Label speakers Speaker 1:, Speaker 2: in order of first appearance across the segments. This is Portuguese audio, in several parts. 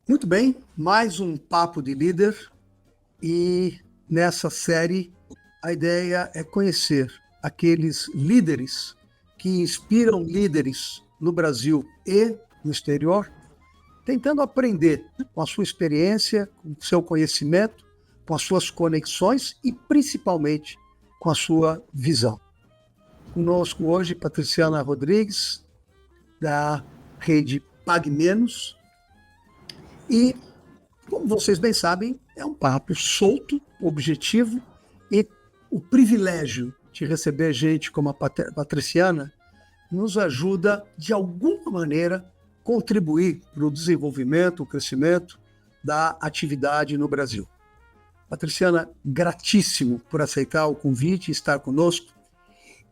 Speaker 1: Muito bem, mais um Papo de Líder e nessa série a ideia é conhecer aqueles líderes que inspiram líderes no Brasil e no exterior, tentando aprender com a sua experiência, com o seu conhecimento, com as suas conexões e principalmente com a sua visão. Conosco hoje Patriciana Rodrigues, da rede Pague Menos, e como vocês bem sabem, é um papo solto, objetivo, e o privilégio de receber gente como a Patriciana nos ajuda, de alguma maneira, contribuir para o desenvolvimento, o crescimento da atividade no Brasil. Patriciana, gratíssimo por aceitar o convite e estar conosco.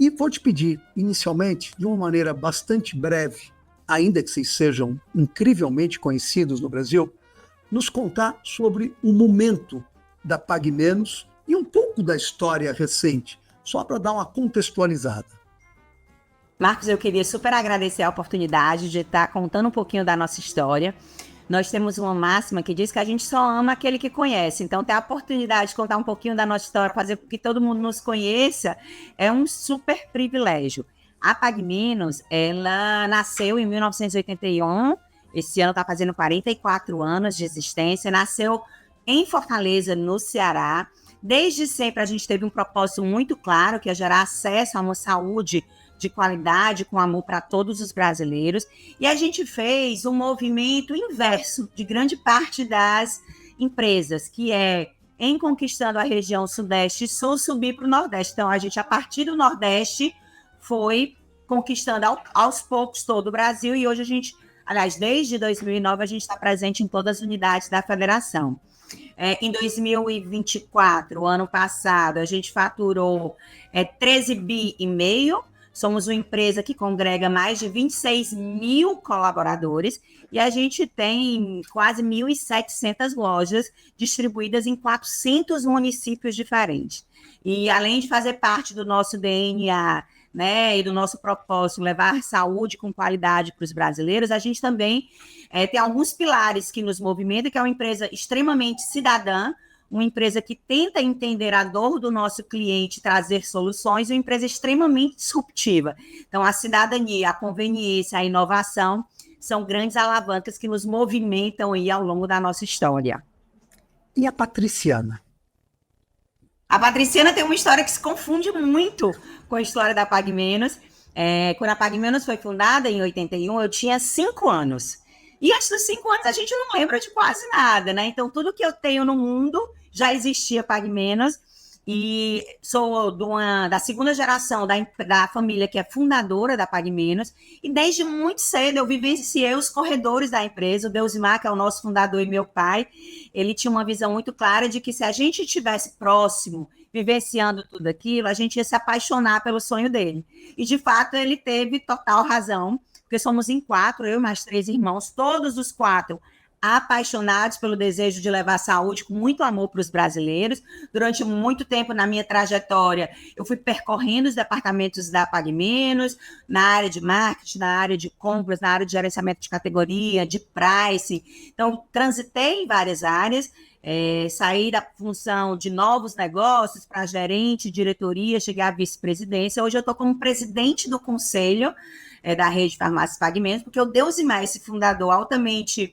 Speaker 1: E vou te pedir, inicialmente, de uma maneira bastante breve, ainda que vocês sejam incrivelmente conhecidos no Brasil, nos contar sobre o momento da Pague Menos e um pouco da história recente, só para dar uma contextualizada.
Speaker 2: Marcos, eu queria super agradecer a oportunidade de estar contando um pouquinho da nossa história. Nós temos uma máxima que diz que a gente só ama aquele que conhece. Então, ter a oportunidade de contar um pouquinho da nossa história, fazer com que todo mundo nos conheça, é um super privilégio. A Pague Menos, ela nasceu em 1981, esse ano está fazendo 44 anos de existência, nasceu em Fortaleza, no Ceará. Desde sempre a gente teve um propósito muito claro, que é gerar acesso a uma saúde de qualidade, com amor para todos os brasileiros. E a gente fez um movimento inverso de grande parte das empresas, que é, em conquistando a região Sudeste e Sul, subir para o Nordeste. Então, a gente, a partir do Nordeste, foi conquistando aos poucos todo o Brasil, e hoje a gente, aliás, desde 2009, a gente está presente em todas as unidades da federação. Em 2024, ano passado, a gente faturou 13 bi e meio. Somos uma empresa que congrega mais de 26 mil colaboradores e a gente tem quase 1.700 lojas distribuídas em 400 municípios diferentes. E além de fazer parte do nosso DNA, né, e do nosso propósito, levar saúde com qualidade para os brasileiros, a gente também tem alguns pilares que nos movimentam, que é uma empresa extremamente cidadã, uma empresa que tenta entender a dor do nosso cliente, trazer soluções, e uma empresa extremamente disruptiva. Então, a cidadania, a conveniência, a inovação são grandes alavancas que nos movimentam aí ao longo da nossa história.
Speaker 1: E a Patriciana?
Speaker 2: A Patriciana tem uma história que se confunde muito com a história da Pague Menos. Quando a Pague Menos foi fundada, em 81, eu tinha 5 anos. E antes dos 5 anos a gente não lembra de quase nada, né? Então, tudo que eu tenho no mundo já existia Pague Menos. E sou da segunda geração da família que é fundadora da Pague Menos. E desde muito cedo eu vivenciei os corredores da empresa. O Deusimar, que é o nosso fundador e meu pai, ele tinha uma visão muito clara de que se a gente estivesse próximo, vivenciando tudo aquilo, a gente ia se apaixonar pelo sonho dele. E, de fato, ele teve total razão, porque somos em 4, eu e mais 3 irmãos, todos os 4 apaixonados pelo desejo de levar saúde com muito amor para os brasileiros. Durante muito tempo na minha trajetória, eu fui percorrendo os departamentos da Pague Menos, na área de marketing, na área de compras, na área de gerenciamento de categoria, de price. Então, transitei em várias áreas, saí da função de novos negócios para gerente, diretoria, cheguei à vice-presidência. Hoje eu estou como presidente do conselho da rede Farmácias Pague Menos, porque o Deusimar, esse fundador altamente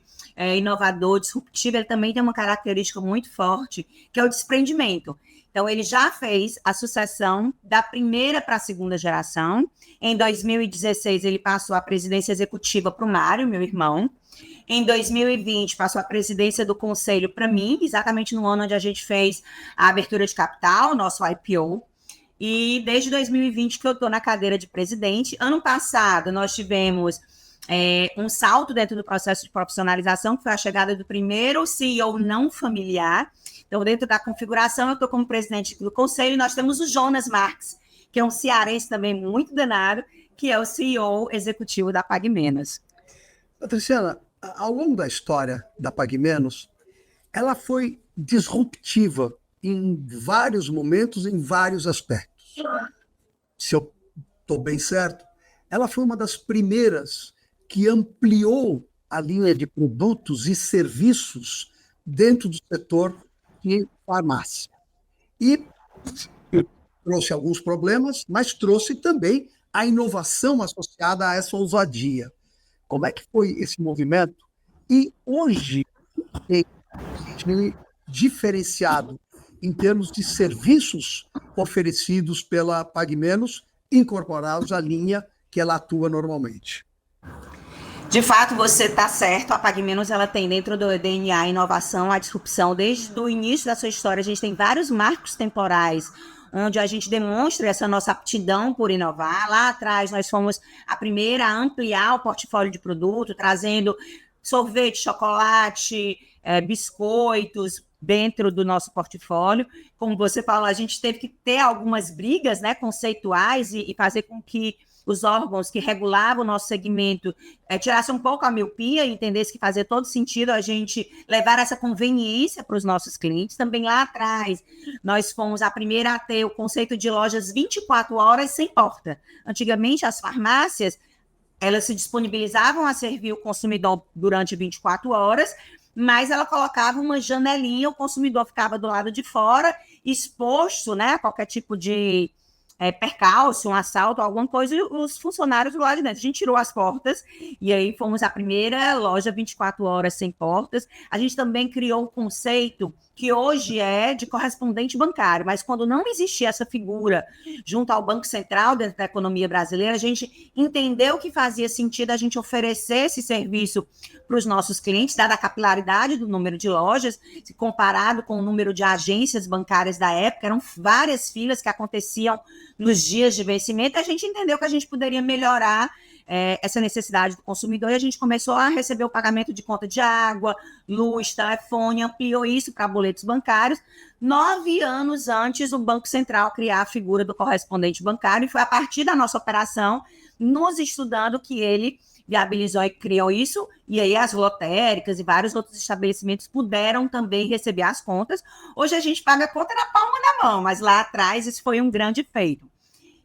Speaker 2: inovador, disruptivo, ele também tem uma característica muito forte, que é o desprendimento. Então, ele já fez a sucessão da primeira para a segunda geração. Em 2016, ele passou a presidência executiva para o Mário, meu irmão. Em 2020, passou a presidência do conselho para mim, exatamente no ano onde a gente fez a abertura de capital, nosso IPO. E desde 2020 que eu estou na cadeira de presidente. Ano passado, nós tivemos um salto dentro do processo de profissionalização, que foi a chegada do primeiro CEO não familiar. Então, dentro da configuração, eu estou como presidente do conselho, e nós temos o Jonas Marques, que é um cearense também muito danado, que é o CEO executivo da Pague Menos.
Speaker 1: Patriciana, ao longo da história da Pague Menos, ela foi disruptiva em vários momentos, em vários aspectos. Se eu estou bem certo, ela foi uma das primeiras que ampliou a linha de produtos e serviços dentro do setor de farmácia. E trouxe alguns problemas, mas trouxe também a inovação associada a essa ousadia. Como é que foi esse movimento? E hoje tem diferenciado em termos de serviços oferecidos pela PagMenos, incorporados à linha que ela atua normalmente.
Speaker 2: De fato, você está certo. A PagMenos ela tem dentro do DNA a inovação, a disrupção. Desde o início da sua história, a gente tem vários marcos temporais onde a gente demonstra essa nossa aptidão por inovar. Lá atrás, nós fomos a primeira a ampliar o portfólio de produto, trazendo sorvete, chocolate, biscoitos dentro do nosso portfólio. Como você falou, a gente teve que ter algumas brigas, né, conceituais e fazer com que os órgãos que regulavam o nosso segmento tirassem um pouco a miopia e entendessem que fazia todo sentido a gente levar essa conveniência para os nossos clientes. Também lá atrás, nós fomos a primeira a ter o conceito de lojas 24 horas sem porta. Antigamente, as farmácias, elas se disponibilizavam a servir o consumidor durante 24 horas, mas ela colocava uma janelinha, o consumidor ficava do lado de fora, exposto, né, a qualquer tipo de percalço, um assalto, alguma coisa, e os funcionários do lado de dentro. A gente tirou as portas, e aí fomos a primeira loja 24 horas sem portas. A gente também criou um conceito que hoje é de correspondente bancário, mas quando não existia essa figura junto ao Banco Central dentro da economia brasileira, a gente entendeu que fazia sentido a gente oferecer esse serviço para os nossos clientes, dada a capilaridade do número de lojas, comparado com o número de agências bancárias da época, eram várias filas que aconteciam nos dias de vencimento. A gente entendeu que a gente poderia melhorar essa necessidade do consumidor, e a gente começou a receber o pagamento de conta de água, luz, telefone, ampliou isso para boletos bancários. 9 anos antes, o Banco Central criar a figura do correspondente bancário, e foi a partir da nossa operação, nos estudando, que ele viabilizou e criou isso, e aí as lotéricas e vários outros estabelecimentos puderam também receber as contas. Hoje a gente paga a conta na palma da mão, mas lá atrás isso foi um grande feito.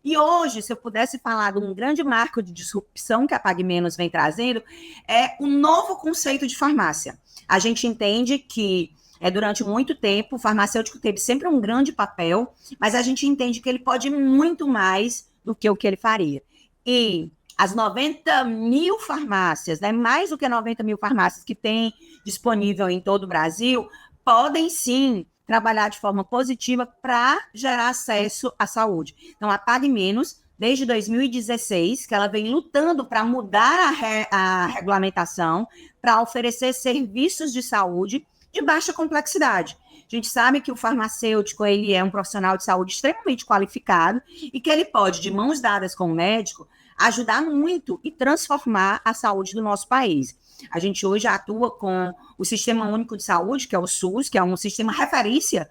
Speaker 2: E hoje, se eu pudesse falar de um grande marco de disrupção que a PagMenos vem trazendo, é um novo conceito de farmácia. A gente entende que durante muito tempo o farmacêutico teve sempre um grande papel, mas a gente entende que ele pode ir muito mais do que o que ele faria. E as 90 mil farmácias, né, mais do que 90 mil farmácias que tem disponível em todo o Brasil, podem sim trabalhar de forma positiva para gerar acesso à saúde. Então, a PagMenos, desde 2016, que ela vem lutando para mudar a regulamentação, para oferecer serviços de saúde de baixa complexidade. A gente sabe que o farmacêutico ele é um profissional de saúde extremamente qualificado e que ele pode, de mãos dadas com o médico, ajudar muito e transformar a saúde do nosso país. A gente hoje atua com o Sistema Único de Saúde, que é o SUS, que é um sistema referência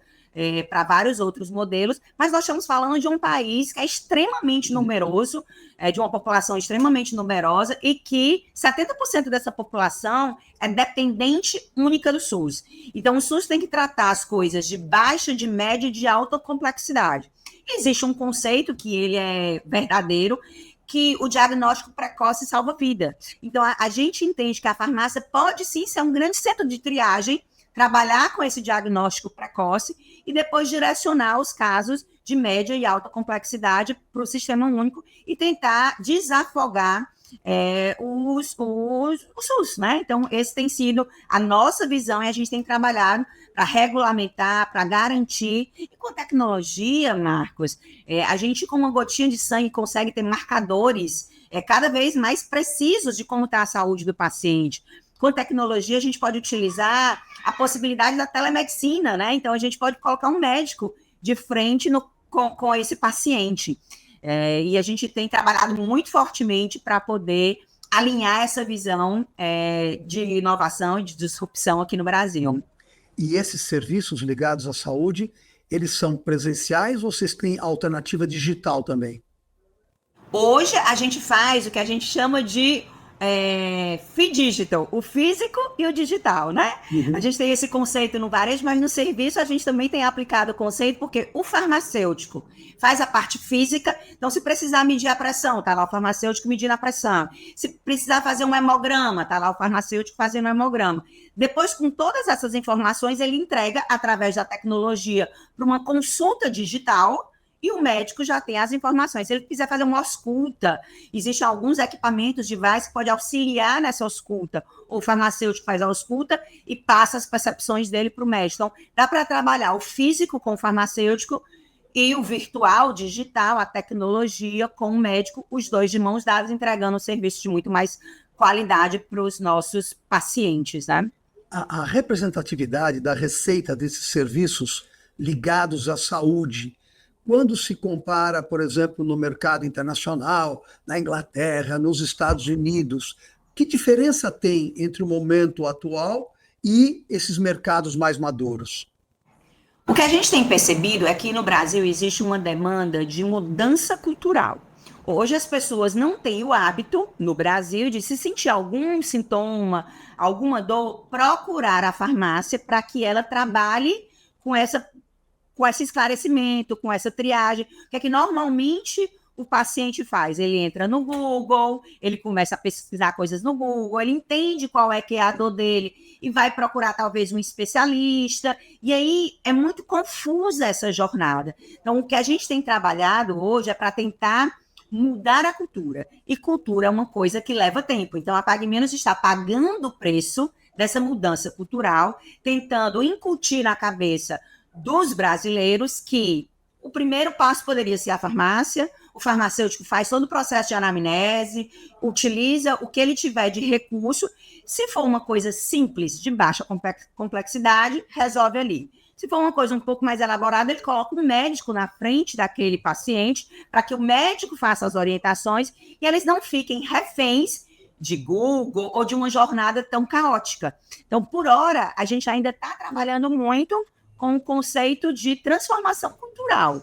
Speaker 2: para vários outros modelos, mas nós estamos falando de um país que é extremamente numeroso, de uma população extremamente numerosa, e que 70% dessa população é dependente única do SUS. Então, o SUS tem que tratar as coisas de baixa, de média e de alta complexidade. Existe um conceito que ele é verdadeiro, que o diagnóstico precoce salva vida. Então, a gente entende que a farmácia pode sim ser um grande centro de triagem, trabalhar com esse diagnóstico precoce e depois direcionar os casos de média e alta complexidade para o sistema único e tentar desafogar o SUS, né? Então, esse tem sido a nossa visão e a gente tem trabalhado para regulamentar, para garantir. E com tecnologia, Marcos, a gente, com uma gotinha de sangue, consegue ter marcadores cada vez mais precisos de como está a saúde do paciente. Com tecnologia, a gente pode utilizar a possibilidade da telemedicina, né? Então, a gente pode colocar um médico de frente com esse paciente. E a gente tem trabalhado muito fortemente para poder alinhar essa visão de inovação e de disrupção aqui no Brasil.
Speaker 1: E esses serviços ligados à saúde, eles são presenciais ou vocês têm alternativa digital também?
Speaker 2: Hoje, a gente faz o que a gente chama de digital, o físico e o digital, né? A gente tem esse conceito no varejo, mas no serviço a gente também tem aplicado o conceito, porque o farmacêutico faz a parte física, então se precisar medir a pressão, tá lá o farmacêutico medindo a pressão. Se precisar fazer um hemograma, tá lá o farmacêutico fazendo um hemograma. Depois, com todas essas informações, ele entrega através da tecnologia para uma consulta digital, e o médico já tem as informações. Se ele quiser fazer uma ausculta, existem alguns equipamentos, devices que podem auxiliar nessa ausculta. O farmacêutico faz a ausculta e passa as percepções dele para o médico. Então, dá para trabalhar o físico com o farmacêutico e o virtual, digital, a tecnologia com o médico, os dois de mãos dadas, entregando um serviço de muito mais qualidade para os nossos pacientes, né?
Speaker 1: A representatividade da receita desses serviços ligados à saúde, quando se compara, por exemplo, no mercado internacional, na Inglaterra, nos Estados Unidos, que diferença tem entre o momento atual e esses mercados mais maduros?
Speaker 2: O que a gente tem percebido é que no Brasil existe uma demanda de mudança cultural. Hoje as pessoas não têm o hábito, no Brasil, de se sentir algum sintoma, alguma dor, procurar a farmácia para que ela trabalhe com esse esclarecimento, com essa triagem, que é que normalmente o paciente faz. Ele entra no Google, ele começa a pesquisar coisas no Google, ele entende qual é que é a dor dele e vai procurar talvez um especialista, e aí é muito confusa essa jornada. Então, o que a gente tem trabalhado hoje é para tentar mudar a cultura, e cultura é uma coisa que leva tempo. Então, a Pague Menos está pagando o preço dessa mudança cultural, tentando incutir na cabeça dos brasileiros que o primeiro passo poderia ser a farmácia, o farmacêutico faz todo o processo de anamnese, utiliza o que ele tiver de recurso, se for uma coisa simples, de baixa complexidade, resolve ali. Se for uma coisa um pouco mais elaborada, ele coloca um médico na frente daquele paciente, para que o médico faça as orientações e eles não fiquem reféns de Google ou de uma jornada tão caótica. Então, por hora, a gente ainda está trabalhando muito com o conceito de transformação cultural.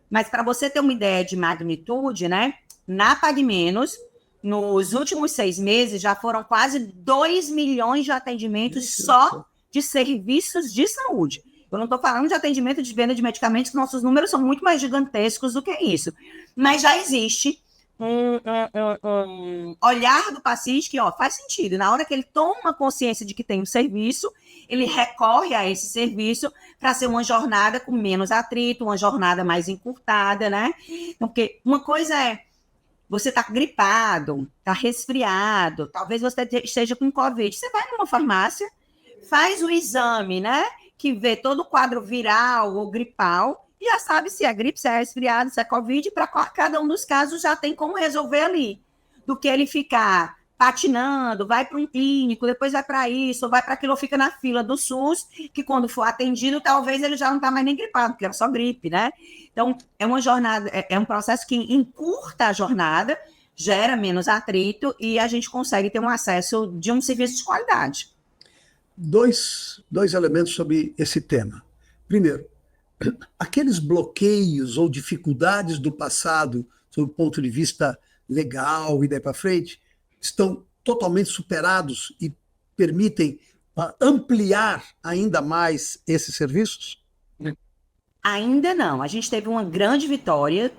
Speaker 2: Mas para você ter uma ideia de magnitude, né, na Pague Menos, nos últimos 6 meses, já foram quase 2 milhões de atendimentos só de serviços de saúde. Eu não estou falando de atendimento de venda de medicamentos, que nossos números são muito mais gigantescos do que isso. Mas já existe um olhar do paciente que faz sentido. Na hora que ele toma consciência de que tem um serviço, ele recorre a esse serviço para ser uma jornada com menos atrito, uma jornada mais encurtada, né? Então, porque uma coisa é você está gripado, está resfriado, talvez você esteja com Covid. Você vai numa farmácia, faz o exame, né? Que vê todo o quadro viral ou gripal, e já sabe se é gripe, se é resfriado, se é Covid, para cada um dos casos já tem como resolver ali. Do que ele ficar patinando, vai para um clínico, depois vai para isso, ou vai para aquilo, ou fica na fila do SUS, que quando for atendido, talvez ele já não está mais nem gripado, porque era só gripe, né? Então, é uma jornada, é um processo que encurta a jornada, gera menos atrito, e a gente consegue ter um acesso de um serviço de qualidade.
Speaker 1: Dois elementos sobre esse tema. Primeiro, aqueles bloqueios ou dificuldades do passado, sob o ponto de vista legal e daí para frente, estão totalmente superados e permitem ampliar ainda mais esses serviços?
Speaker 2: Ainda não. A gente teve uma grande vitória,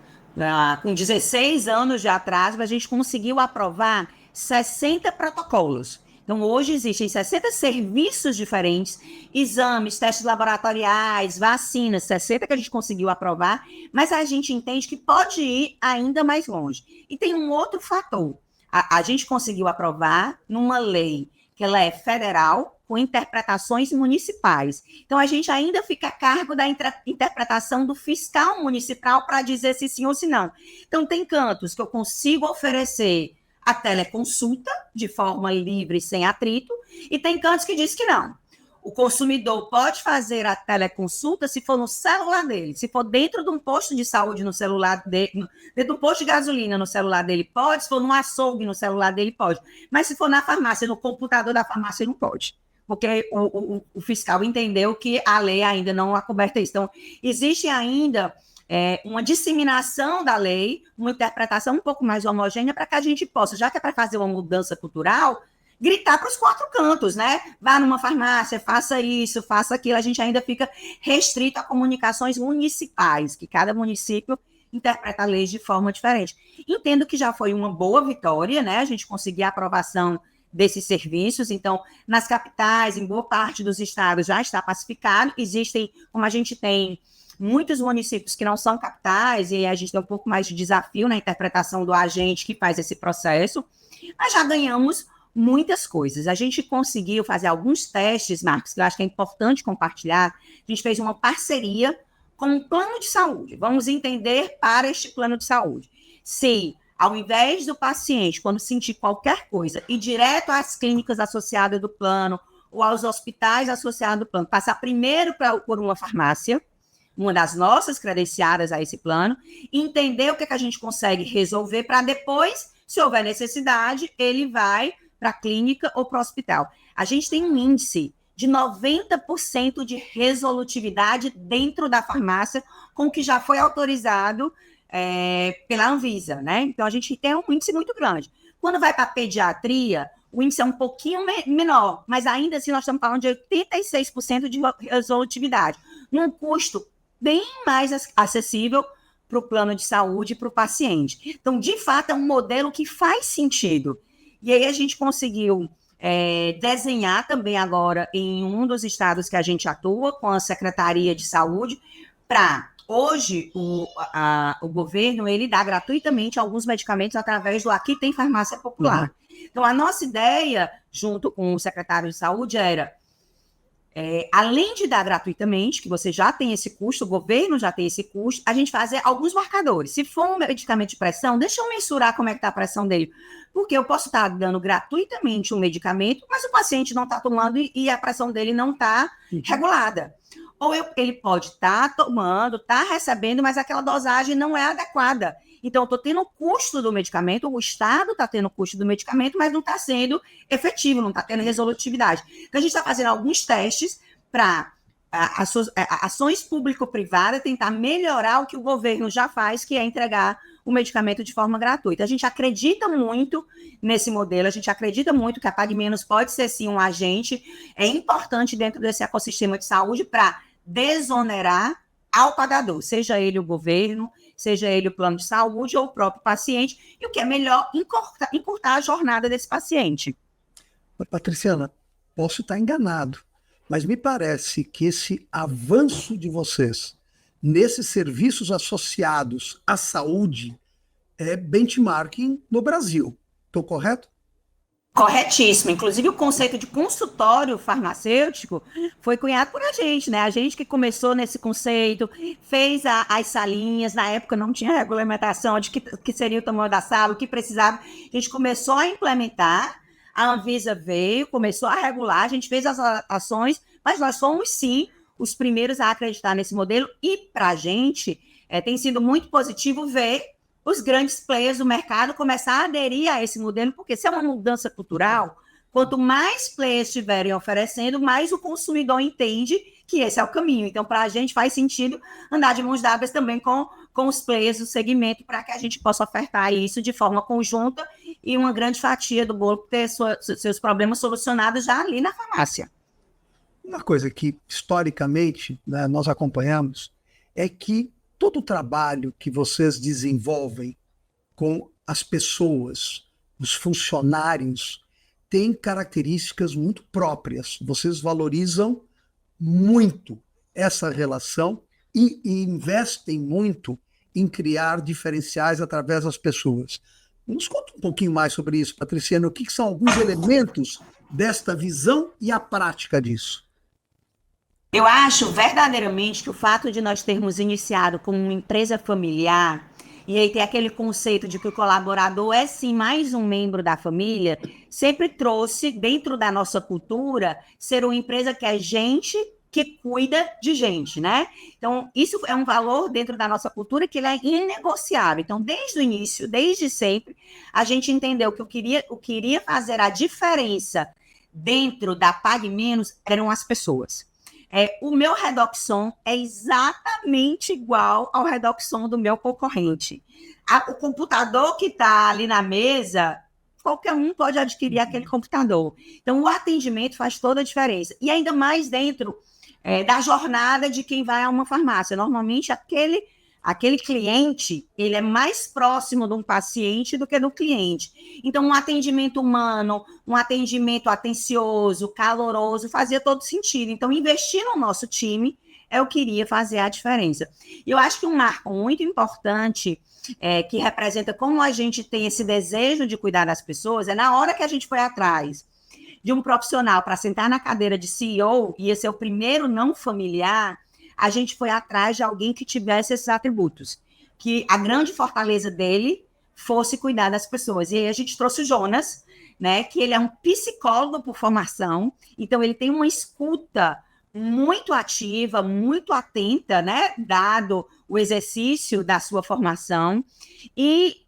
Speaker 2: com 16 anos de atraso, a gente conseguiu aprovar 60 protocolos. Então, hoje existem 60 serviços diferentes, exames, testes laboratoriais, vacinas, 60 que a gente conseguiu aprovar, mas a gente entende que pode ir ainda mais longe. E tem um outro fator. A gente conseguiu aprovar numa lei que ela é federal, com interpretações municipais. Então, a gente ainda fica a cargo da interpretação do fiscal municipal para dizer se sim ou se não. Então, tem cantos que eu consigo oferecer a teleconsulta de forma livre, sem atrito, e tem cantos que diz que não. O consumidor pode fazer a teleconsulta se for no celular dele, se for dentro de um posto de saúde no celular dele, dentro do posto de gasolina no celular dele pode, se for num açougue no celular dele pode, mas se for na farmácia, no computador da farmácia não pode, porque o fiscal entendeu que a lei ainda não acoberta isso. Então, existem ainda uma disseminação da lei, uma interpretação um pouco mais homogênea para que a gente possa, já que é para fazer uma mudança cultural, gritar para os 4 cantos, né? Vá numa farmácia, faça isso, faça aquilo. A gente ainda fica restrito a comunicações municipais, que cada município interpreta leis de forma diferente. Entendo que já foi uma boa vitória, né? A gente conseguir a aprovação desses serviços. Então, nas capitais, em boa parte dos estados, já está pacificado. Existem, como a gente tem muitos municípios que não são capitais, e a gente tem um pouco mais de desafio na interpretação do agente que faz esse processo, mas já ganhamos muitas coisas. A gente conseguiu fazer alguns testes, Marcos, que eu acho que é importante compartilhar. A gente fez uma parceria com um plano de saúde. Vamos entender para este plano de saúde se, ao invés do paciente, quando sentir qualquer coisa, ir direto às clínicas associadas do plano ou aos hospitais associados do plano, passar primeiro por uma farmácia, uma das nossas credenciadas a esse plano, entender o que a gente consegue resolver para depois, se houver necessidade, ele vai para a clínica ou para o hospital. A gente tem um índice de 90% de resolutividade dentro da farmácia com o que já foi autorizado pela Anvisa, né? Então, a gente tem um índice muito grande. Quando vai para a pediatria, o índice é um pouquinho menor, mas ainda assim nós estamos falando de 86% de resolutividade, num custo bem mais acessível para o plano de saúde e para o paciente. Então, de fato, é um modelo que faz sentido. E aí a gente conseguiu desenhar também agora em um dos estados que a gente atua, com a Secretaria de Saúde, para hoje o governo ele dá gratuitamente alguns medicamentos através do Aqui Tem Farmácia Popular. Então, a nossa ideia, junto com o secretário de Saúde, era além de dar gratuitamente, que você já tem esse custo, o governo já tem esse custo, a gente fazer alguns marcadores. Se for um medicamento de pressão, deixa eu mensurar como é que está a pressão dele. Porque eu posso estar dando gratuitamente um medicamento, mas o paciente não está tomando e a pressão dele não está regulada. Ou ele pode estar tomando, estar recebendo, mas aquela dosagem não é adequada. Então, eu estou tendo o custo do medicamento, o Estado está tendo o custo do medicamento, mas não está sendo efetivo, não está tendo resolutividade. Então, a gente está fazendo alguns testes para ações público-privadas tentar melhorar o que o governo já faz, que é entregar o medicamento de forma gratuita. A gente acredita muito nesse modelo, a gente acredita muito que a PagMenos pode ser, sim, um agente importante dentro desse ecossistema de saúde para desonerar ao pagador, seja ele o governo, seja ele o plano de saúde ou o próprio paciente, e o que é melhor, encurtar a jornada desse paciente.
Speaker 1: Patriciana, posso estar enganado, mas me parece que esse avanço de vocês nesses serviços associados à saúde é benchmarking no Brasil. Estou correto?
Speaker 2: Corretíssimo. Inclusive, o conceito de consultório farmacêutico foi cunhado por a gente, né? A gente que começou nesse conceito, fez as salinhas, na época não tinha regulamentação de que seria o tamanho da sala, o que precisava. A gente começou a implementar, a Anvisa veio, começou a regular, a gente fez as ações, mas nós fomos, sim, os primeiros a acreditar nesse modelo e, para a gente, tem sido muito positivo ver os grandes players do mercado começar a aderir a esse modelo, porque se é uma mudança cultural, quanto mais players estiverem oferecendo, mais o consumidor entende que esse é o caminho. Então, para a gente faz sentido andar de mãos dadas também com os players do segmento, para que a gente possa ofertar isso de forma conjunta e uma grande fatia do bolo ter seus problemas solucionados já ali na farmácia.
Speaker 1: Uma coisa que, historicamente, né, nós acompanhamos é que todo o trabalho que vocês desenvolvem com as pessoas, os funcionários, tem características muito próprias. Vocês valorizam muito essa relação e investem muito em criar diferenciais através das pessoas. Nos conta um pouquinho mais sobre isso, Patriciana. O que são alguns elementos desta visão e a prática disso?
Speaker 2: Eu acho verdadeiramente que o fato de nós termos iniciado como uma empresa familiar, e aí tem aquele conceito de que o colaborador é sim mais um membro da família, sempre trouxe dentro da nossa cultura ser uma empresa que é gente que cuida de gente, né? Então, isso é um valor dentro da nossa cultura que ele é inegociável. Então, desde o início, desde sempre, a gente entendeu que o que iria fazer a diferença dentro da PagMenos eram as pessoas. o meu redoxon é exatamente igual ao redoxon do meu concorrente. O computador que está ali na mesa, qualquer um pode adquirir aquele computador. Então, o atendimento faz toda a diferença. E ainda mais dentro da jornada de quem vai a uma farmácia. Normalmente, aquele cliente, ele é mais próximo de um paciente do que do cliente. Então, um atendimento humano, um atendimento atencioso, caloroso, fazia todo sentido. Então, investir no nosso time é o que iria fazer a diferença. E eu acho que um marco muito importante que representa como a gente tem esse desejo de cuidar das pessoas, é na hora que a gente foi atrás de um profissional para sentar na cadeira de CEO, ia ser o primeiro não familiar, a gente foi atrás de alguém que tivesse esses atributos, que a grande fortaleza dele fosse cuidar das pessoas. E aí a gente trouxe o Jonas, né, que ele é um psicólogo por formação, então ele tem uma escuta muito ativa, muito atenta, né, dado o exercício da sua formação, e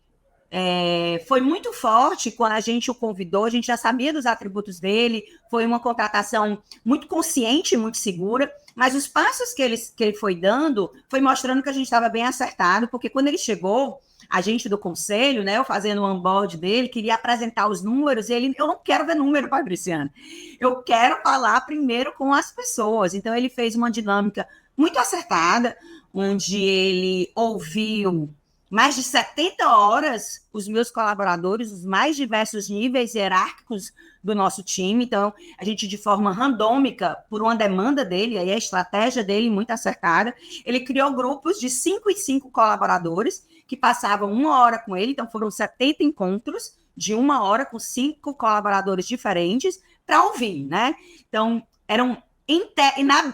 Speaker 2: foi muito forte quando a gente o convidou, a gente já sabia dos atributos dele, foi uma contratação muito consciente, muito segura, mas os passos que ele foi dando, foi mostrando que a gente estava bem acertado, porque quando ele chegou, a gente do conselho, né, eu fazendo o onboard dele, queria apresentar os números, e ele, eu não quero ver número, Patriciana, eu quero falar primeiro com as pessoas. Então ele fez uma dinâmica muito acertada, onde ele ouviu mais de 70 horas os meus colaboradores, os mais diversos níveis hierárquicos do nosso time. Então, a gente, de forma randômica, por uma demanda dele, aí a estratégia dele muito acertada, ele criou grupos de 5 e 5 colaboradores que passavam 1 hora com ele. Então, foram 70 encontros de 1 hora com 5 colaboradores diferentes para ouvir, né? Então, eram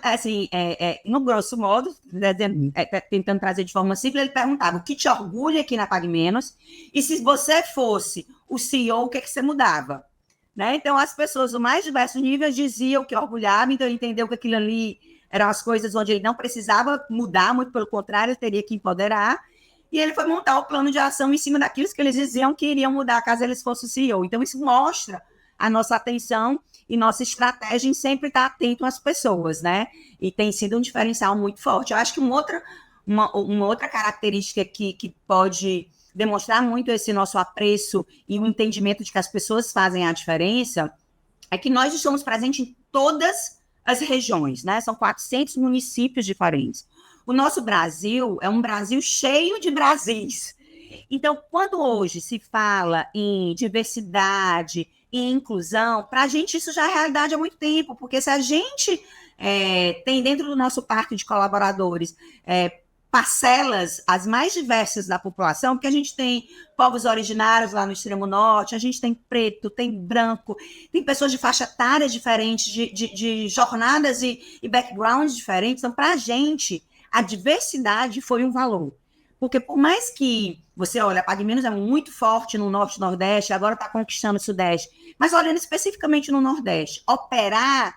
Speaker 2: assim, no grosso modo, tentando trazer de forma simples, ele perguntava o que te orgulha aqui na Pague Menos, e se você fosse o CEO, o que você mudava? Né? Então, as pessoas do mais diversos níveis diziam que orgulhava, então ele entendeu que aquilo ali eram as coisas onde ele não precisava mudar, muito pelo contrário, ele teria que empoderar, e ele foi montar o plano de ação em cima daquilo que eles diziam que iriam mudar caso eles fossem o CEO. Então, isso mostra a nossa atenção e nossa estratégia em sempre estar atento às pessoas, né? E tem sido um diferencial muito forte. Eu acho que uma outra característica que pode demonstrar muito esse nosso apreço e o entendimento de que as pessoas fazem a diferença é que nós estamos presentes em todas as regiões, né? São 400 municípios diferentes. O nosso Brasil é um Brasil cheio de Brasis. Então, quando hoje se fala em diversidade e inclusão, para a gente isso já é realidade há muito tempo, porque se a gente tem dentro do nosso parque de colaboradores parcelas as mais diversas da população, porque a gente tem povos originários lá no extremo norte, a gente tem preto, tem branco, tem pessoas de faixa etária diferentes, de jornadas e backgrounds diferentes. Então, para a gente, a diversidade foi um valor. Porque por mais que você olha, a Pague Menos é muito forte no Norte e Nordeste, agora está conquistando o Sudeste, mas olhando especificamente no Nordeste, operar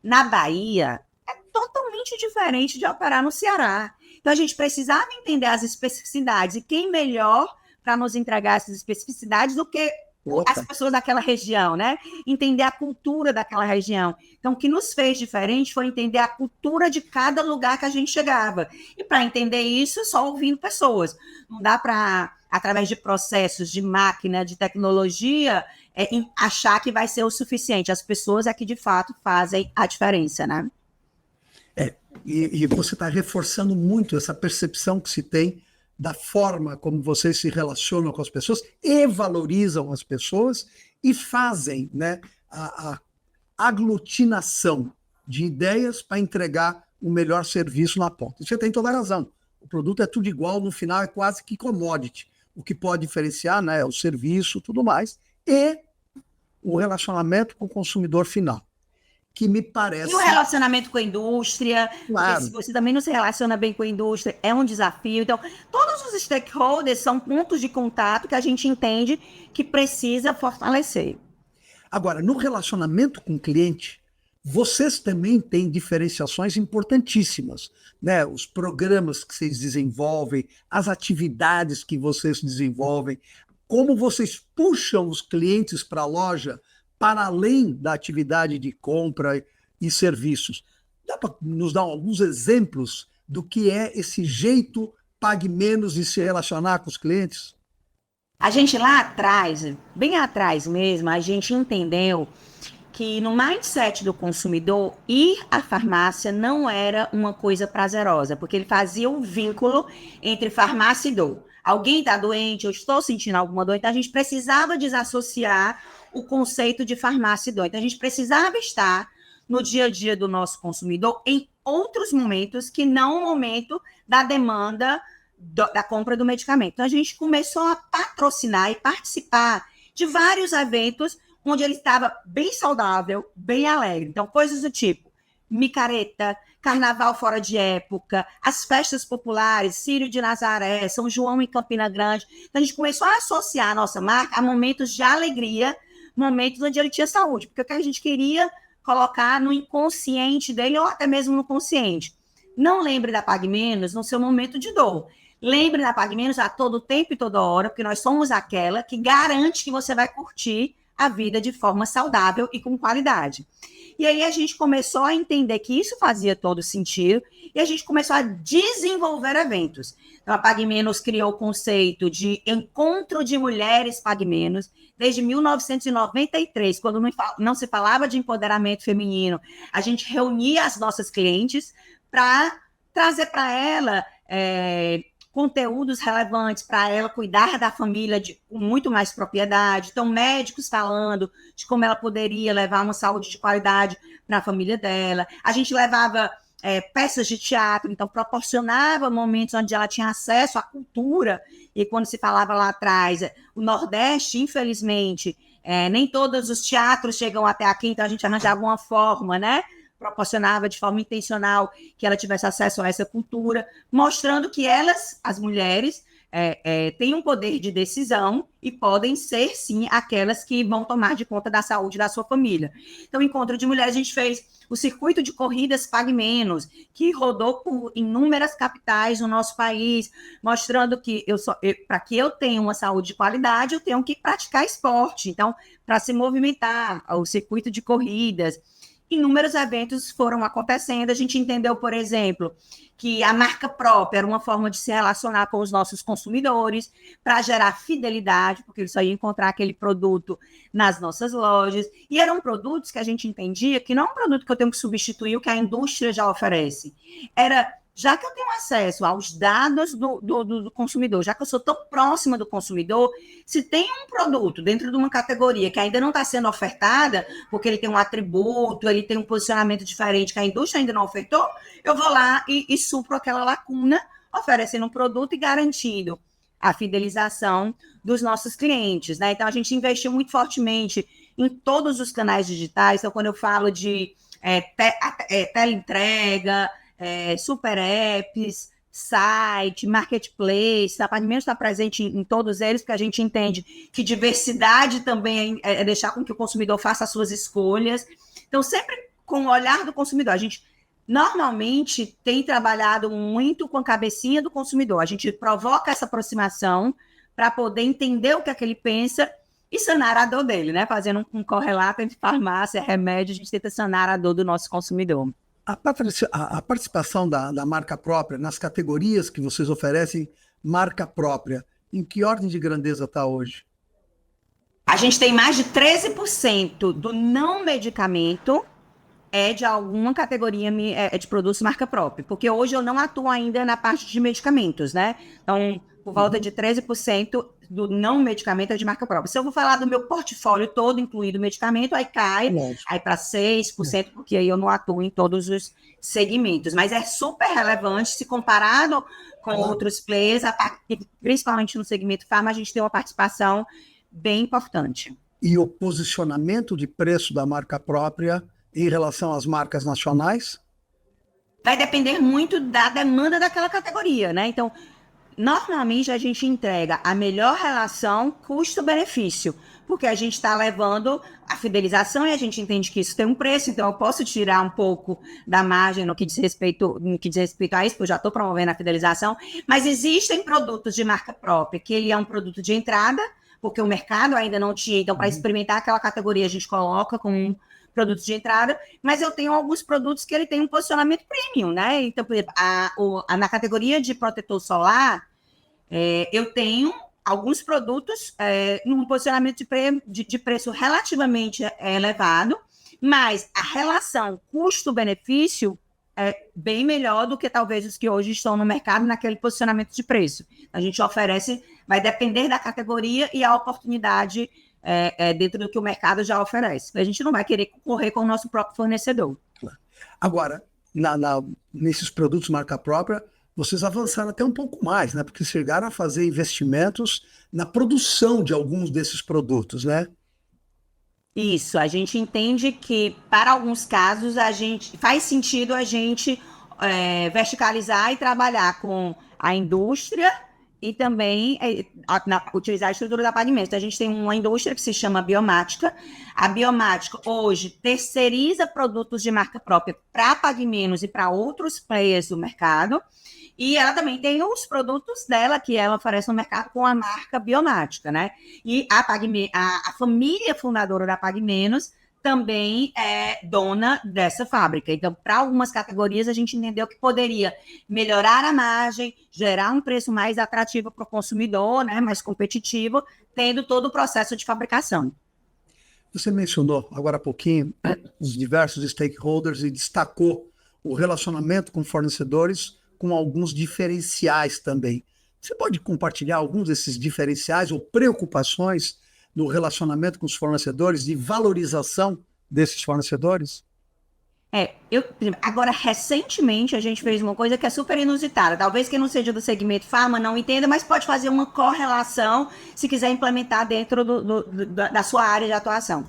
Speaker 2: na Bahia é totalmente diferente de operar no Ceará. Então a gente precisava entender as especificidades, e quem melhor para nos entregar essas especificidades do que as pessoas daquela região, né? Entender a cultura daquela região. Então, o que nos fez diferente foi entender a cultura de cada lugar que a gente chegava. E para entender isso, só ouvindo pessoas. Não dá para, através de processos, de máquina, de tecnologia, achar que vai ser o suficiente. As pessoas é que, de fato, fazem a diferença, né?
Speaker 1: E você está reforçando muito essa percepção que se tem da forma como vocês se relacionam com as pessoas e valorizam as pessoas e fazem, né, a aglutinação de ideias para entregar o melhor serviço na ponta. Você tem toda a razão. O produto é tudo igual, no final é quase que commodity. O que pode diferenciar, né, é o serviço, tudo mais, e o relacionamento com o consumidor final, que me parece...
Speaker 2: E o relacionamento com a indústria,
Speaker 1: claro.
Speaker 2: porque se você também não se relaciona bem com a indústria, é um desafio. Então, todos os stakeholders são pontos de contato que a gente entende que precisa fortalecer.
Speaker 1: Agora, no relacionamento com o cliente, vocês também têm diferenciações importantíssimas, né? Os programas que vocês desenvolvem, as atividades que vocês desenvolvem, como vocês puxam os clientes para a loja para além da atividade de compra e serviços. Dá para nos dar alguns exemplos do que é esse jeito pague menos de se relacionar com os clientes?
Speaker 2: A gente lá atrás, bem atrás mesmo, a gente entendeu que no mindset do consumidor, ir à farmácia não era uma coisa prazerosa, porque ele fazia um vínculo entre farmácia e dor. Alguém está doente, eu estou sentindo alguma dor, então a gente precisava desassociar o conceito de farmácia e dor. Então a gente precisava estar no dia a dia do nosso consumidor em outros momentos que não o momento da demanda da compra do medicamento. Então a gente começou a patrocinar e participar de vários eventos onde ele estava bem saudável, bem alegre. Então, coisas do tipo micareta, carnaval fora de época, as festas populares, Círio de Nazaré, São João em Campina Grande. Então, a gente começou a associar a nossa marca a momentos de alegria, momentos onde ele tinha saúde, porque o que a gente queria colocar no inconsciente dele, ou até mesmo no consciente. Não lembre da Pague Menos no seu momento de dor. Lembre da Pague Menos a todo tempo e toda hora, porque nós somos aquela que garante que você vai curtir a vida de forma saudável e com qualidade. E aí a gente começou a entender que isso fazia todo sentido e a gente começou a desenvolver eventos. Então, a Pague Menos criou o conceito de encontro de mulheres Pague Menos desde 1993, quando não se falava de empoderamento feminino. A gente reunia as nossas clientes para trazer para ela conteúdos relevantes para ela cuidar da família com muito mais propriedade. Então, médicos falando de como ela poderia levar uma saúde de qualidade para a família dela. A gente levava peças de teatro, então proporcionava momentos onde ela tinha acesso à cultura. E quando se falava lá atrás, o Nordeste, infelizmente, nem todos os teatros chegam até aqui, então a gente arranjava uma forma, né? Proporcionava de forma intencional que ela tivesse acesso a essa cultura, mostrando que elas, as mulheres, têm um poder de decisão e podem ser, sim, aquelas que vão tomar de conta da saúde da sua família. Então, Encontro de Mulheres, a gente fez o circuito de corridas Pague Menos, que rodou por inúmeras capitais no nosso país, mostrando que para que eu tenha uma saúde de qualidade, eu tenho que praticar esporte. Então, para se movimentar, o circuito de corridas, inúmeros eventos foram acontecendo. A gente entendeu, por exemplo, que a marca própria era uma forma de se relacionar com os nossos consumidores para gerar fidelidade, porque eles só iam encontrar aquele produto nas nossas lojas. E eram produtos que a gente entendia que não é um produto que eu tenho que substituir o que a indústria já oferece. Já que eu tenho acesso aos dados do consumidor, já que eu sou tão próxima do consumidor, se tem um produto dentro de uma categoria que ainda não está sendo ofertada, porque ele tem um atributo, ele tem um posicionamento diferente que a indústria ainda não ofertou, eu vou lá e supro aquela lacuna, oferecendo um produto e garantindo a fidelização dos nossos clientes, né? Então, a gente investiu muito fortemente em todos os canais digitais. Então, quando eu falo de teleentrega, super apps, site, marketplace, a Pague Menos está presente em todos eles, porque a gente entende que diversidade também é deixar com que o consumidor faça as suas escolhas. Então, sempre com o olhar do consumidor. A gente normalmente tem trabalhado muito com a cabecinha do consumidor. A gente provoca essa aproximação para poder entender o que é que ele pensa e sanar a dor dele, né? Fazendo um correlato entre farmácia e remédio, a gente tenta sanar a dor do nosso consumidor.
Speaker 1: A participação da marca própria nas categorias que vocês oferecem, marca própria, em que ordem de grandeza está hoje?
Speaker 2: A gente tem mais de 13% do não medicamento de alguma categoria de produtos marca própria, porque hoje eu não atuo ainda na parte de medicamentos, né? Então, por volta de 13% do não medicamento é de marca própria. Se eu vou falar do meu portfólio todo, incluído medicamento, aí cai para 6%, porque aí eu não atuo em todos os segmentos. Mas é super relevante se comparado com outros players, principalmente no segmento farma, a gente tem uma participação bem importante.
Speaker 1: E o posicionamento de preço da marca própria em relação às marcas nacionais?
Speaker 2: Vai depender muito da demanda daquela categoria, né? Então, normalmente a gente entrega a melhor relação custo-benefício, porque a gente está levando a fidelização e a gente entende que isso tem um preço, então eu posso tirar um pouco da margem no que diz respeito a isso, porque eu já estou promovendo a fidelização, mas existem produtos de marca própria, que ele é um produto de entrada, porque o mercado ainda não tinha, então para experimentar aquela categoria a gente coloca com produtos de entrada, mas eu tenho alguns produtos que ele tem um posicionamento premium, né? Então, por exemplo, na categoria de protetor solar, eu tenho alguns produtos num posicionamento de preço relativamente elevado, mas a relação custo-benefício é bem melhor do que talvez os que hoje estão no mercado naquele posicionamento de preço. A gente oferece, vai depender da categoria e a oportunidade dentro do que o mercado já oferece. A gente não vai querer concorrer com o nosso próprio fornecedor.
Speaker 1: Agora, nesses produtos marca própria, vocês avançaram até um pouco mais, né? Porque chegaram a fazer investimentos na produção de alguns desses produtos, né?
Speaker 2: Isso, a gente entende que, para alguns casos, faz sentido a gente verticalizar e trabalhar com a indústria e também utilizar a estrutura da Pague Menos. Então, a gente tem uma indústria que se chama Biomática. A Biomática, hoje, terceiriza produtos de marca própria para a Pague Menos e para outros players do mercado. E ela também tem os produtos dela que ela oferece no mercado com a marca Biomática, né? E a família fundadora da Pague Menos também é dona dessa fábrica. Então, para algumas categorias, a gente entendeu que poderia melhorar a margem, gerar um preço mais atrativo para o consumidor, né? Mais competitivo, tendo todo o processo de fabricação.
Speaker 1: Você mencionou agora há pouquinho os diversos stakeholders e destacou o relacionamento com fornecedores com alguns diferenciais também. Você pode compartilhar alguns desses diferenciais ou preocupações no relacionamento com os fornecedores, de valorização desses fornecedores?
Speaker 2: Agora, recentemente, a gente fez uma coisa que é super inusitada. Talvez quem não seja do segmento farma não entenda, mas pode fazer uma correlação se quiser implementar dentro da sua área de atuação.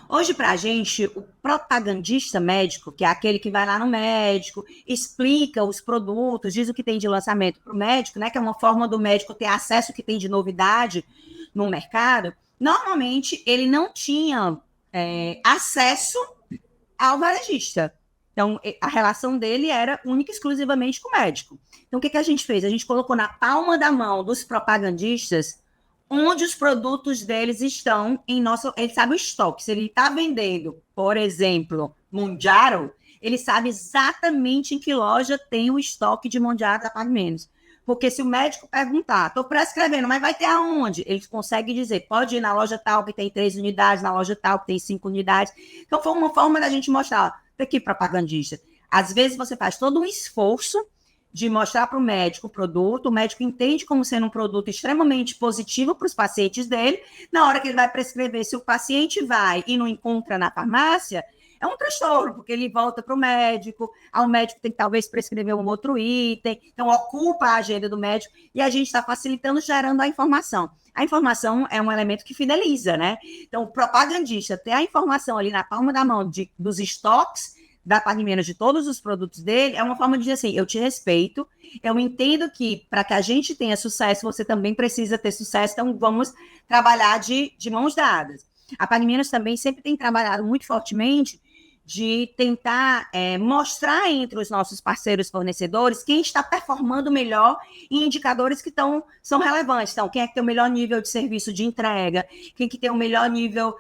Speaker 2: Hoje, para a gente, o propagandista médico, que é aquele que vai lá no médico, explica os produtos, diz o que tem de lançamento para o médico, né, que é uma forma do médico ter acesso ao que tem de novidade no mercado, normalmente ele não tinha acesso ao varejista. Então, a relação dele era única e exclusivamente com o médico. Então, o que a gente fez? A gente colocou na palma da mão dos propagandistas onde os produtos deles estão em nosso... Ele sabe o estoque. Se ele está vendendo, por exemplo, Mondiaro, ele sabe exatamente em que loja tem o estoque de Mondiaro da Pague Menos. Porque se o médico perguntar, estou prescrevendo, mas vai ter aonde? Ele consegue dizer, pode ir na loja tal que tem 3 unidades, na loja tal que tem 5 unidades. Então, foi uma forma da gente mostrar, aqui, propagandista. Às vezes você faz todo um esforço de mostrar para o médico o produto, o médico entende como sendo um produto extremamente positivo para os pacientes dele, na hora que ele vai prescrever, se o paciente vai e não encontra na farmácia, é um transtorno, porque ele volta para o médico tem que talvez prescrever um outro item, então ocupa a agenda do médico, e a gente está facilitando, gerando a informação. A informação é um elemento que fideliza, né? Então, o propagandista ter a informação ali na palma da mão dos estoques da Pague Menos de todos os produtos dele, é uma forma de dizer assim, eu te respeito, eu entendo que para que a gente tenha sucesso, você também precisa ter sucesso, então vamos trabalhar de mãos dadas. A Pague Menos também sempre tem trabalhado muito fortemente de tentar mostrar entre os nossos parceiros fornecedores quem está performando melhor em indicadores que são relevantes. Então, quem é que tem o melhor nível de serviço de entrega, quem que tem o melhor nível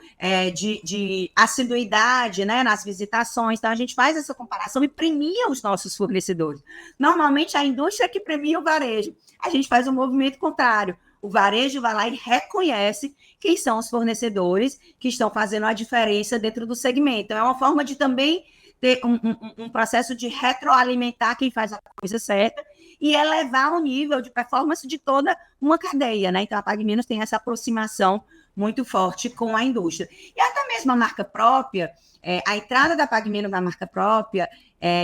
Speaker 2: de assiduidade, né, nas visitações. Então, a gente faz essa comparação e premia os nossos fornecedores. Normalmente, a indústria é que premia o varejo. A gente faz um movimento contrário. O varejo vai lá e reconhece quem são os fornecedores que estão fazendo a diferença dentro do segmento. Então, é uma forma de também ter um processo de retroalimentar quem faz a coisa certa e elevar o nível de performance de toda uma cadeia, né? Então, a Pague Menos tem essa aproximação muito forte com a indústria. E até mesmo a marca própria, a entrada da Pague Menos na marca própria,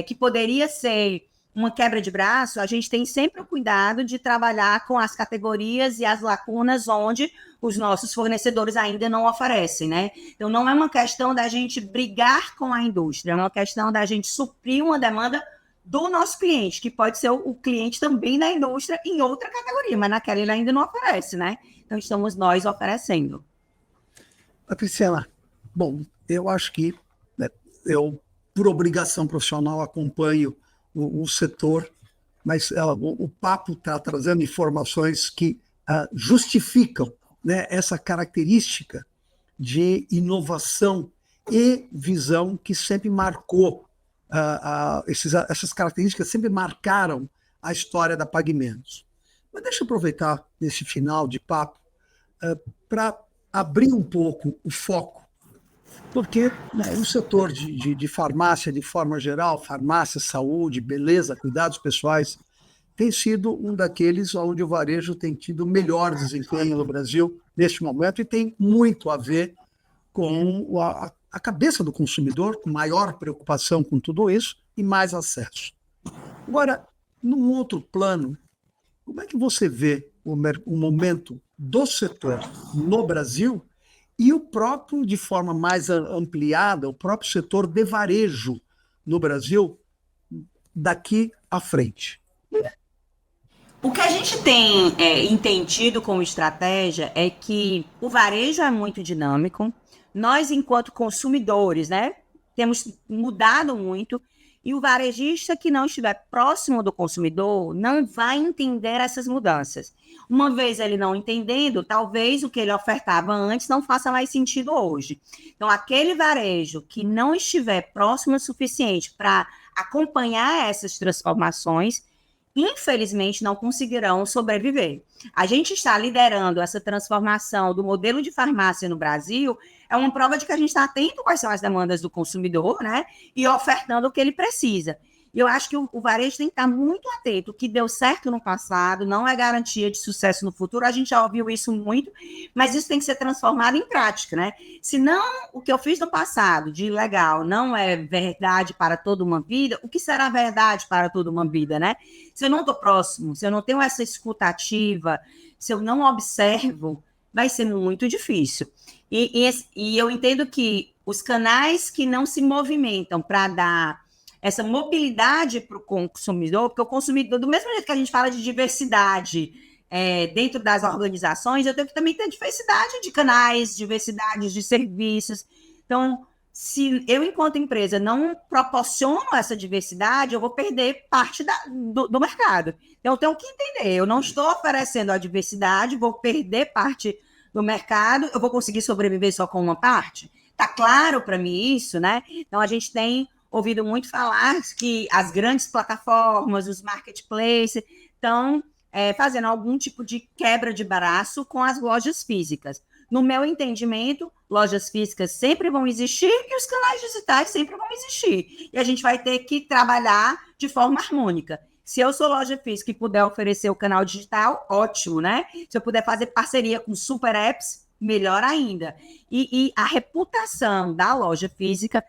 Speaker 2: que poderia ser uma quebra de braço, a gente tem sempre o cuidado de trabalhar com as categorias e as lacunas onde os nossos fornecedores ainda não oferecem, né? Então, não é uma questão da gente brigar com a indústria, é uma questão da gente suprir uma demanda do nosso cliente, que pode ser o cliente também da indústria em outra categoria, mas naquela ele ainda não oferece, né? Então, estamos nós oferecendo.
Speaker 1: Patriciana, bom, eu acho que eu, por obrigação profissional, acompanho o setor, mas o papo está trazendo informações que justificam, né, essa característica de inovação e visão que sempre marcou, essas características sempre marcaram a história da Pague Menos. Mas deixa eu aproveitar nesse final de papo para abrir um pouco o foco, porque o setor de farmácia, de forma geral, farmácia, saúde, beleza, cuidados pessoais, tem sido um daqueles onde o varejo tem tido melhor desempenho no Brasil neste momento e tem muito a ver com a cabeça do consumidor, com maior preocupação com tudo isso e mais acesso. Agora, num outro plano, como é que você vê o momento do setor no Brasil e o próprio, de forma mais ampliada, o próprio setor de varejo no Brasil daqui à frente?
Speaker 2: O que a gente tem entendido como estratégia é que o varejo é muito dinâmico. Nós, enquanto consumidores, né, temos mudado muito, e o varejista que não estiver próximo do consumidor não vai entender essas mudanças. Uma vez ele não entendendo, talvez o que ele ofertava antes não faça mais sentido hoje. Então, aquele varejo que não estiver próximo o suficiente para acompanhar essas transformações, infelizmente, não conseguirão sobreviver. A gente está liderando essa transformação do modelo de farmácia no Brasil, é uma prova de que a gente está atento quais são as demandas do consumidor, né? E ofertando o que ele precisa. E eu acho que o varejo tem que estar muito atento. O que deu certo no passado não é garantia de sucesso no futuro. A gente já ouviu isso muito, mas isso tem que ser transformado em prática, né? Se não, o que eu fiz no passado de legal não é verdade para toda uma vida, o que será verdade para toda uma vida, né? Se eu não estou próximo, se eu não tenho essa escutativa, se eu não observo, vai ser muito difícil. E eu entendo que os canais que não se movimentam para dar essa mobilidade para o consumidor, porque o consumidor, do mesmo jeito que a gente fala de diversidade dentro das organizações, eu tenho que também ter diversidade de canais, diversidade de serviços. Então, se eu, enquanto empresa, não proporciono essa diversidade, eu vou perder parte do mercado. Então, eu tenho que entender, eu não estou oferecendo a diversidade, vou perder parte do mercado, eu vou conseguir sobreviver só com uma parte? Está claro para mim isso, né? Então, a gente tem ouvido muito falar que as grandes plataformas, os marketplaces, estão fazendo algum tipo de quebra de braço com as lojas físicas. No meu entendimento, lojas físicas sempre vão existir e os canais digitais sempre vão existir. E a gente vai ter que trabalhar de forma harmônica. Se eu sou loja física e puder oferecer o canal digital, ótimo, né? Se eu puder fazer parceria com super apps, melhor ainda. E a reputação da loja física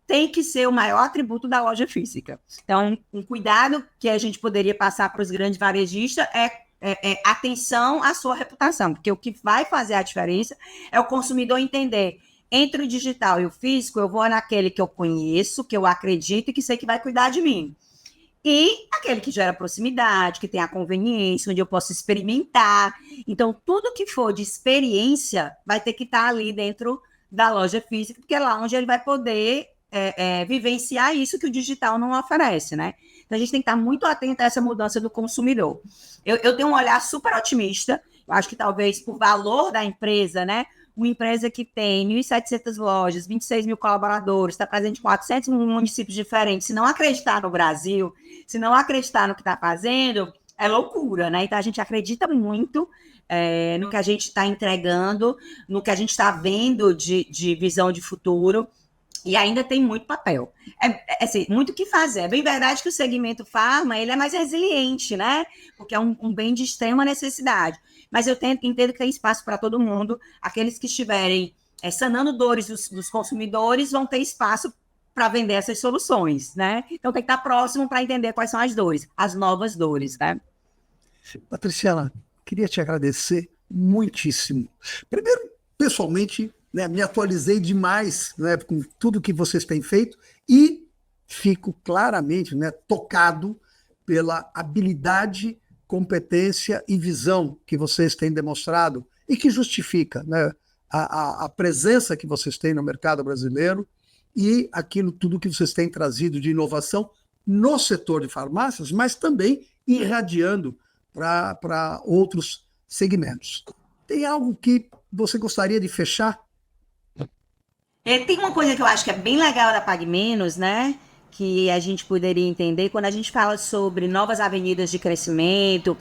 Speaker 2: tem que ser o maior atributo da loja física. Então, um cuidado que a gente poderia passar para os grandes varejistas é atenção à sua reputação, porque o que vai fazer a diferença é o consumidor entender, entre o digital e o físico, eu vou naquele que eu conheço, que eu acredito e que sei que vai cuidar de mim. E aquele que gera proximidade, que tem a conveniência, onde eu posso experimentar. Então, tudo que for de experiência vai ter que estar ali dentro da loja física, porque é lá onde ele vai poder vivenciar isso que o digital não oferece, né? Então, a gente tem que estar muito atento a essa mudança do consumidor. Eu tenho um olhar super otimista, eu acho que talvez por valor da empresa, né? Uma empresa que tem 1.700 lojas, 26 mil colaboradores, está presente em 400 municípios diferentes, se não acreditar no Brasil, se não acreditar no que está fazendo, é loucura, né? Então, a gente acredita muito no que a gente está entregando, no que a gente está vendo de visão de futuro, e ainda tem muito papel. Assim, muito o que fazer. É bem verdade que o segmento farma ele é mais resiliente, né? Porque é um bem de extrema necessidade. Mas eu entendo que tem espaço para todo mundo. Aqueles que estiverem sanando dores dos consumidores vão ter espaço para vender essas soluções, né? Então tem que estar próximo para entender quais são as dores, as novas dores, né?
Speaker 1: Patriciana, queria te agradecer muitíssimo. Primeiro, pessoalmente, me atualizei demais, com tudo que vocês têm feito e fico claramente tocado pela habilidade, competência e visão que vocês têm demonstrado e que justifica a presença que vocês têm no mercado brasileiro e aquilo tudo que vocês têm trazido de inovação no setor de farmácias, mas também irradiando para outros segmentos. Tem algo que você gostaria de fechar?
Speaker 2: Tem uma coisa que eu acho que é bem legal da Pague Menos, né? Que a gente poderia entender quando a gente fala sobre novas avenidas de crescimento,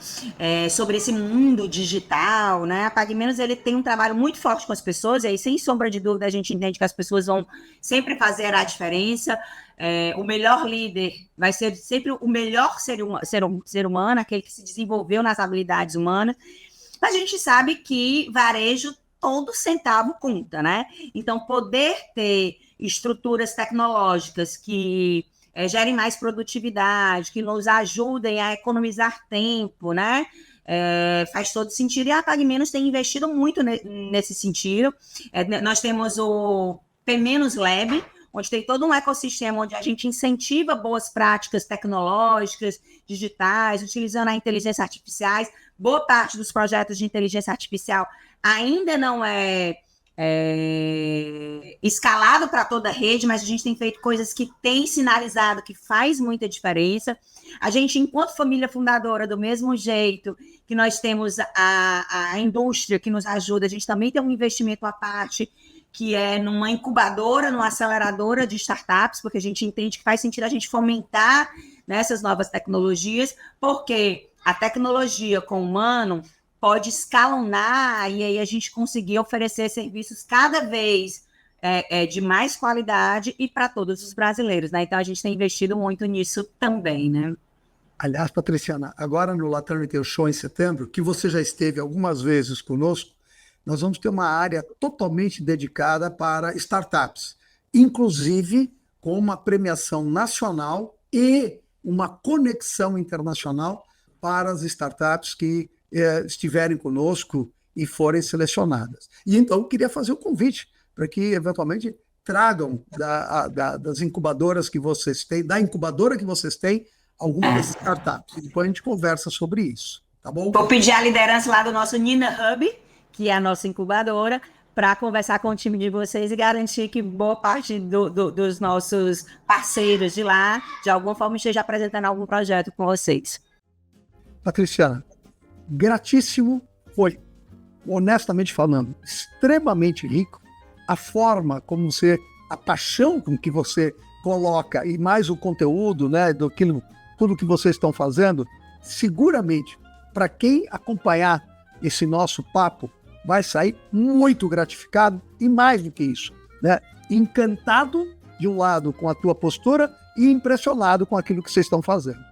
Speaker 2: sobre esse mundo digital, né? A Pague Menos ele tem um trabalho muito forte com as pessoas, e aí, sem sombra de dúvida, a gente entende que as pessoas vão sempre fazer a diferença. O melhor líder vai ser sempre o melhor ser humano, aquele que se desenvolveu nas habilidades humanas. Mas a gente sabe que varejo, todo centavo conta, né? Então, poder ter estruturas tecnológicas que gerem mais produtividade, que nos ajudem a economizar tempo, né? Faz todo sentido. E a Pague Menos tem investido muito nesse sentido. Nós temos o P- Lab, onde tem todo um ecossistema onde a gente incentiva boas práticas tecnológicas, digitais, utilizando a inteligência artificial. Boa parte dos projetos de inteligência artificial ainda não é escalado para toda a rede, mas a gente tem feito coisas que têm sinalizado que faz muita diferença. A gente, enquanto família fundadora, do mesmo jeito que nós temos a indústria que nos ajuda, a gente também tem um investimento à parte, que é numa incubadora, numa aceleradora de startups, porque a gente entende que faz sentido a gente fomentar nessas novas tecnologias, porque a tecnologia com o humano pode escalonar e aí a gente conseguir oferecer serviços cada vez de mais qualidade e para todos os brasileiros, né? Então a gente tem investido muito nisso também, né?
Speaker 1: Aliás, Patriciana, agora no Latam Retail Show em setembro, que você já esteve algumas vezes conosco, nós vamos ter uma área totalmente dedicada para startups, inclusive com uma premiação nacional e uma conexão internacional para as startups que estiverem conosco e forem selecionadas. E então eu queria fazer o convite para que eventualmente tragam das incubadoras que vocês têm, da incubadora que vocês têm, alguma das startups. E depois a gente conversa sobre isso, tá bom?
Speaker 2: Vou pedir a liderança lá do nosso Nina Hub, que é a nossa incubadora, para conversar com o time de vocês e garantir que boa parte dos nossos parceiros de lá, de alguma forma, esteja apresentando algum projeto com vocês.
Speaker 1: Patriciana, gratíssimo, foi, honestamente falando, extremamente rico. A forma como você, a paixão com que você coloca e mais o conteúdo, né, tudo que vocês estão fazendo, seguramente, para quem acompanhar esse nosso papo, vai sair muito gratificado e mais do que isso, né, encantado de um lado com a tua postura e impressionado com aquilo que vocês estão fazendo.